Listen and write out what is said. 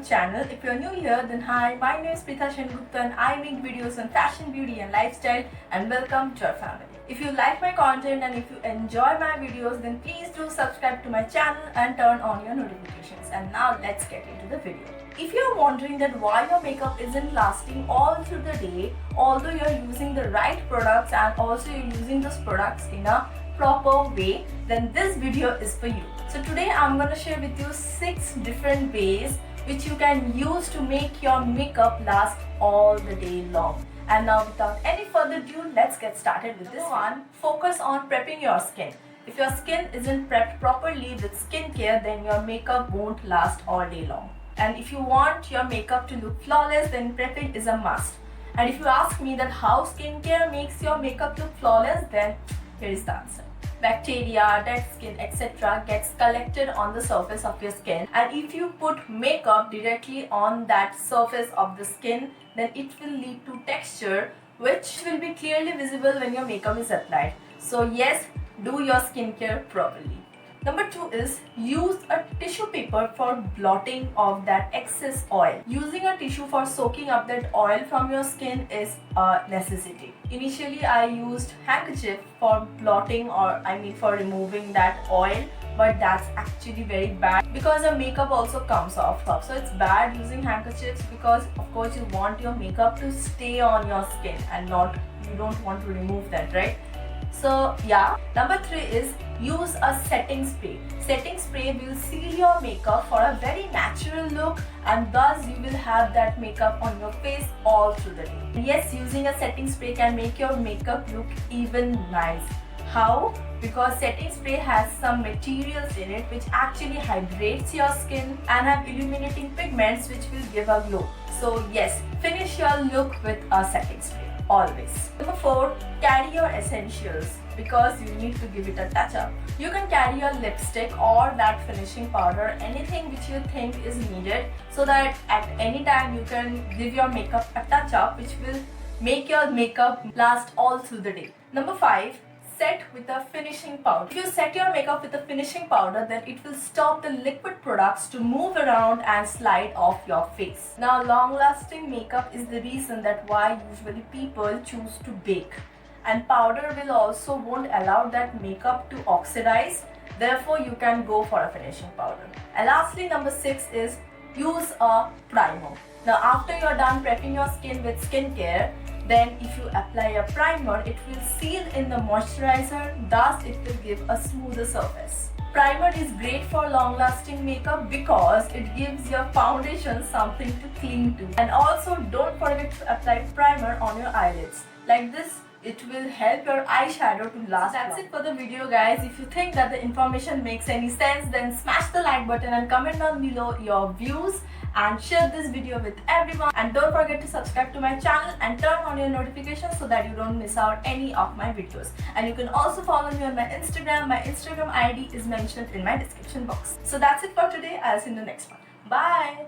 channel. If you're new here, then hi, my name is Pritha Sengupta and I make videos on fashion, beauty and lifestyle, and welcome to our family. If you like my content and if you enjoy my videos, then please do subscribe to my channel and turn on your notifications. And now let's get into the video. If you're wondering that why your makeup isn't lasting all through the day, although you're using the right products and also you're using those products in a proper way, then this video is for you. So today I'm going to share with you 6 different ways which you can use to make your makeup last all the day long. And now without any further ado, let's get started with this one. Focus on prepping your skin. If your skin isn't prepped properly with skincare, then your makeup won't last all day long. And if you want your makeup to look flawless, then prepping is a must. And if you ask me that how skincare makes your makeup look flawless, then here is the answer. Bacteria, dead skin, etc. gets collected on the surface of your skin, and if you put makeup directly on that surface of the skin, then it will lead to texture which will be clearly visible when your makeup is applied. So yes, do your skincare properly. Number 2 is use a tissue paper for blotting of that excess oil. Using a tissue for soaking up that oil from your skin is a necessity. Initially, I used handkerchief for blotting for removing that oil, but that's actually very bad because the makeup also comes off. So it's bad using handkerchiefs because of course you want your makeup to stay on your skin and you don't want to remove that, right? So yeah. Number 3 is use a setting spray. Setting spray will seal your makeup for a very natural look, and thus you will have that makeup on your face all through the day. Yes, using a setting spray can make your makeup look even nice. How? Because setting spray has some materials in it which actually hydrates your skin and have illuminating pigments which will give a glow. So yes, finish your look with a setting spray. Always. Number 4, carry your essentials because you need to give it a touch up. You can carry your lipstick or that finishing powder, anything which you think is needed, so that at any time you can give your makeup a touch up which will make your makeup last all through the day. Number 5, set with a finishing powder. If you set your makeup with a finishing powder, then it will stop the liquid products to move around and slide off your face. Now, long-lasting makeup is the reason that why usually people choose to bake. And powder will also won't allow that makeup to oxidize. Therefore, you can go for a finishing powder. And lastly, number 6 is use a primer. Now, after you're done prepping your skin with skincare, then if you apply a primer, it will seal in the moisturizer, thus it will give a smoother surface. Primer is great for long-lasting makeup because it gives your foundation something to cling to. And also don't forget to apply primer on your eyelids. Like this, it will help your eyeshadow to last. That's it for the video, guys. If you think that the information makes any sense, then smash the like button and comment down below your views and share this video with everyone. And don't forget to subscribe to my channel and turn on your notifications so that you don't miss out any of my videos. And you can also follow me on my Instagram. My Instagram ID is mentioned in my description box. So that's it for today. I'll see you in the next one. Bye.